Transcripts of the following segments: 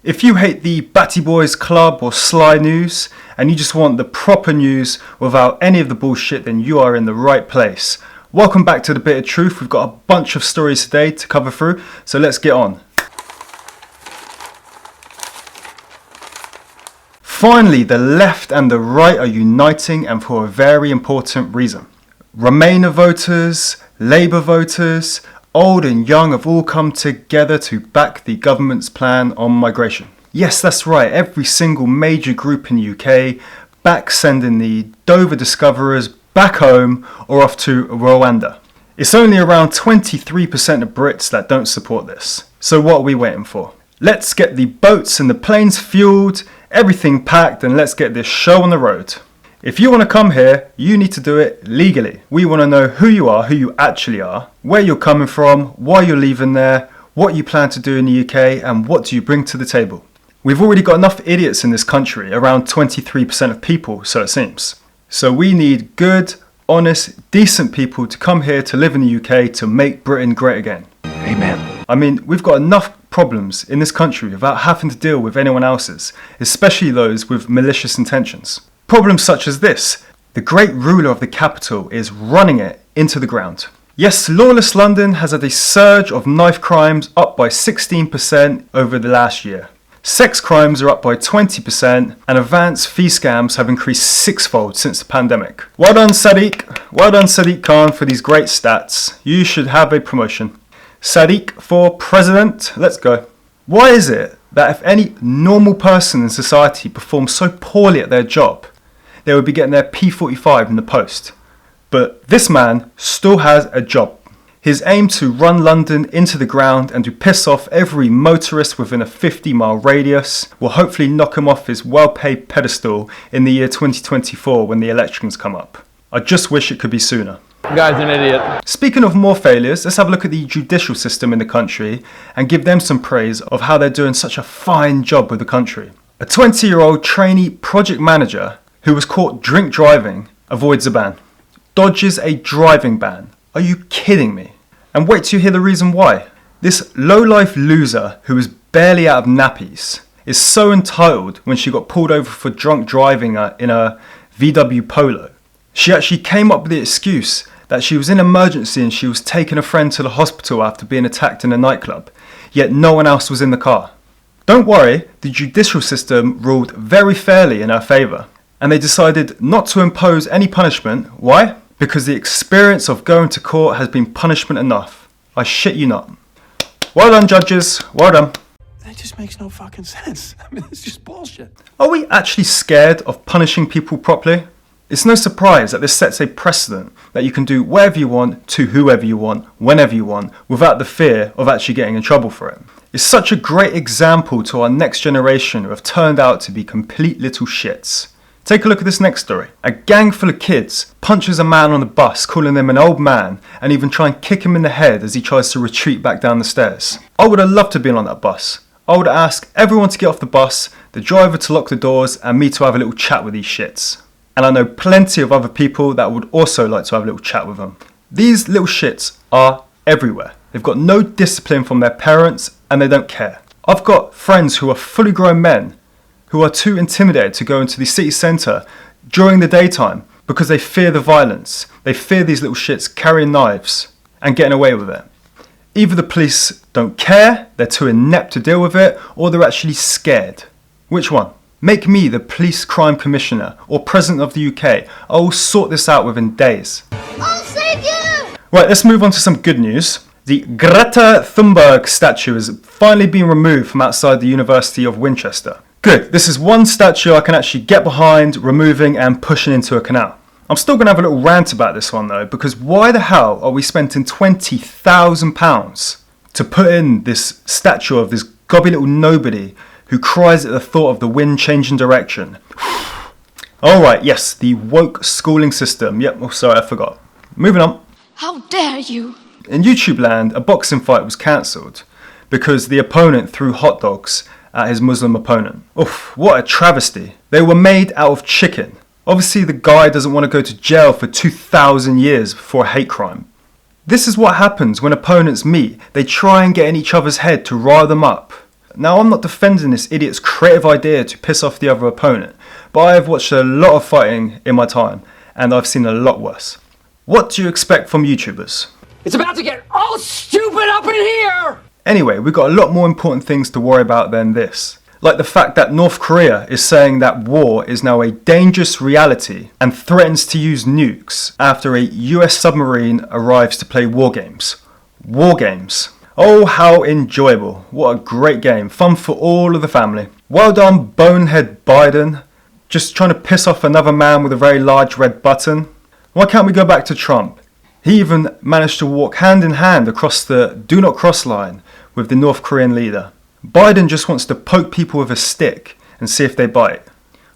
If you hate the Batty Boys Club or Sly News, and you just want the proper news without any of the bullshit, then you are in the right place. Welcome back to The Bit of Truth. We've got a bunch of stories today to cover through, so let's get on. Finally, the left and the right are uniting, and for a very important reason. Remainer voters, Labour voters, old and young have all come together to back the government's plan on migration. Yes, that's right, every single major group in the UK back sending the Dover discoverers back home or off to Rwanda. It's only around 23% of Brits that don't support this. So what are we waiting for? Let's get the boats and the planes fueled, everything packed, and let's get this show on the road. If you want to come here, you need to do it legally. We want to know who you are, who you actually are, where you're coming from, why you're leaving there, what you plan to do in the UK, and what do you bring to the table. We've already got enough idiots in this country, around 23% of people, so it seems. So we need good, honest, decent people to come here to live in the UK to make Britain great again. Amen. I mean, we've got enough problems in this country without having to deal with anyone else's, especially those with malicious intentions. Problems such as this: the great ruler of the capital is running it into the ground. Yes, Lawless London has had a surge of knife crimes, up by 16% over the last year. Sex crimes are up by 20%, and advance fee scams have increased sixfold since the pandemic. Well done, Sadiq. Well done, Sadiq Khan, for these great stats. You should have a promotion. Sadiq for president. Let's go. Why is it that if any normal person in society performs so poorly at their job, they would be getting their P45 in the post? But this man still has a job. His aim to run London into the ground and to piss off every motorist within a 50-mile radius will hopefully knock him off his well-paid pedestal in the year 2024 when the elections come up. I just wish it could be sooner. The guy's an idiot. Speaking of more failures, let's have a look at the judicial system in the country and give them some praise of how they're doing such a fine job with the country. A 20-year-old trainee project manager who was caught drink driving avoids a ban. Dodges a driving ban. Are you kidding me? And wait till you hear the reason why. This low-life loser who was barely out of nappies is so entitled when she got pulled over for drunk driving in a VW Polo. She actually came up with the excuse that she was in emergency and she was taking a friend to the hospital after being attacked in a nightclub, yet no one else was in the car. Don't worry, the judicial system ruled very fairly in her favour, and they decided not to impose any punishment. Why? Because the experience of going to court has been punishment enough. I shit you not. Well done, judges. Well done. That just makes no fucking sense. I mean, it's just bullshit. Are we actually scared of punishing people properly? It's no surprise that this sets a precedent that you can do whatever you want to whoever you want, whenever you want, without the fear of actually getting in trouble for it. It's such a great example to our next generation who have turned out to be complete little shits. Take a look at this next story. A gang full of kids punches a man on the bus, calling him an old man, and even try and kick him in the head as he tries to retreat back down the stairs. I would have loved to have been on that bus. I would ask everyone to get off the bus, the driver to lock the doors, and me to have a little chat with these shits. And I know plenty of other people that would also like to have a little chat with them. These little shits are everywhere. They've got no discipline from their parents and they don't care. I've got friends who are fully grown men who are too intimidated to go into the city centre during the daytime because they fear the violence. They fear these little shits carrying knives and getting away with it. Either the police don't care, they're too inept to deal with it, or they're actually scared. Which one? Make me the police crime commissioner or president of the UK. I will sort this out within days. I'll save you! Right, let's move on to some good news. The Greta Thunberg statue has finally been removed from outside the University of Winchester. Good, this is one statue I can actually get behind removing and pushing into a canal. I'm still going to have a little rant about this one though, because why the hell are we spending £20,000 to put in this statue of this gobby little nobody who cries at the thought of the wind changing direction? Alright, yes, the woke schooling system. Yep, oh sorry, I forgot. Moving on. How dare you! In YouTube land, a boxing fight was cancelled because the opponent threw hot dogs at his Muslim opponent. Oof, what a travesty. They were made out of chicken. Obviously the guy doesn't want to go to jail for 2,000 years for a hate crime. This is what happens when opponents meet. They try and get in each other's head to rile them up. Now, I'm not defending this idiot's creative idea to piss off the other opponent, but I have watched a lot of fighting in my time, and I've seen a lot worse. What do you expect from YouTubers? It's about to get all stupid up in here! Anyway, we've got a lot more important things to worry about than this. Like the fact that North Korea is saying that war is now a dangerous reality and threatens to use nukes after a US submarine arrives to play war games. War games. Oh, how enjoyable. What a great game. Fun for all of the family. Well done, bonehead Biden. Just trying to piss off another man with a very large red button. Why can't we go back to Trump? He even managed to walk hand in hand across the do not cross line with the North Korean leader. Biden just wants to poke people with a stick and see if they bite.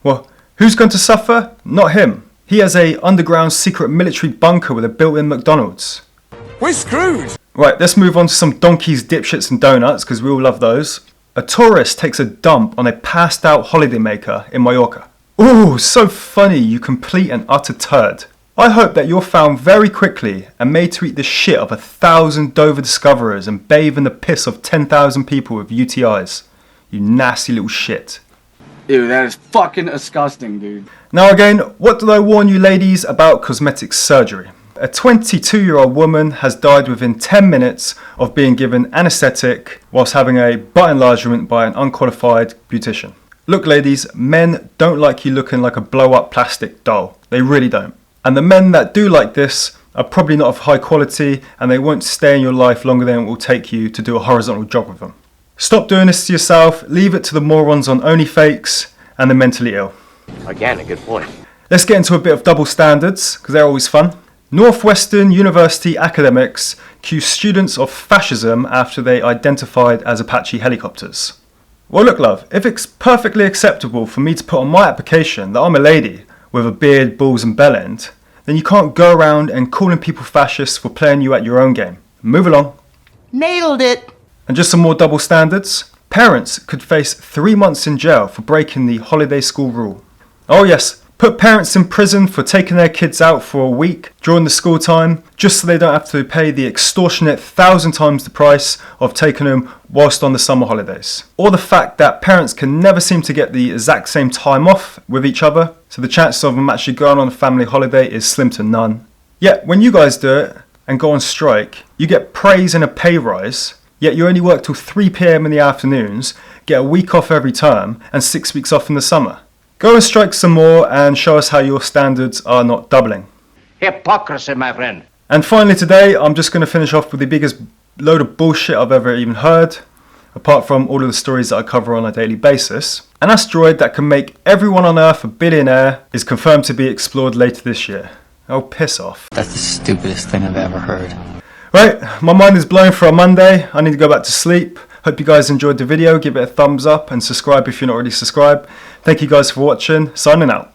Well, who's going to suffer? Not him. He has a underground secret military bunker with a built-in McDonald's. We're screwed. Right, let's move on to some donkeys, dipshits and donuts, because we all love those. A tourist takes a dump on a passed out holidaymaker in Mallorca. Ooh, so funny, you complete and utter turd. I hope that you're found very quickly and made to eat the shit of 1,000 Dover discoverers and bathe in the piss of 10,000 people with UTIs. You nasty little shit. Ew, that is fucking disgusting, dude. Now again, what did I warn you ladies about cosmetic surgery? A 22-year-old woman has died within 10 minutes of being given anaesthetic whilst having a butt enlargement by an unqualified beautician. Look ladies, men don't like you looking like a blow-up plastic doll. They really don't. And the men that do like this are probably not of high quality and they won't stay in your life longer than it will take you to do a horizontal job with them. Stop doing this to yourself, leave it to the morons on OnlyFakes and the mentally ill. Again, a good point. Let's get into a bit of double standards, because they're always fun. Northwestern University academics accuse students of fascism after they identified as Apache helicopters. Well look love, if it's perfectly acceptable for me to put on my application that I'm a lady with a beard, balls and bell end, then you can't go around and calling people fascists for playing you at your own game. Move along. Nailed it. And just some more double standards. Parents could face 3 months in jail for breaking the holiday school rule. Oh yes, put parents in prison for taking their kids out for a week during the school time just so they don't have to pay the extortionate 1,000 times the price of taking them whilst on the summer holidays. Or the fact that parents can never seem to get the exact same time off with each other, so the chances of them actually going on a family holiday is slim to none. Yet when you guys do it and go on strike, you get praise and a pay rise, yet you only work till 3 PM in the afternoons, get a week off every term and 6 weeks off in the summer. Go and strike some more and show us how your standards are not doubling. Hypocrisy, my friend. And finally today, I'm just going to finish off with the biggest load of bullshit I've ever even heard, apart from all of the stories that I cover on a daily basis. An asteroid that can make everyone on Earth a billionaire is confirmed to be explored later this year. Oh, piss off. That's the stupidest thing I've ever heard. Right, my mind is blown for a Monday. I need to go back to sleep. Hope you guys enjoyed the video. Give it a thumbs up and subscribe if you're not already subscribed. Thank you guys for watching. Signing out.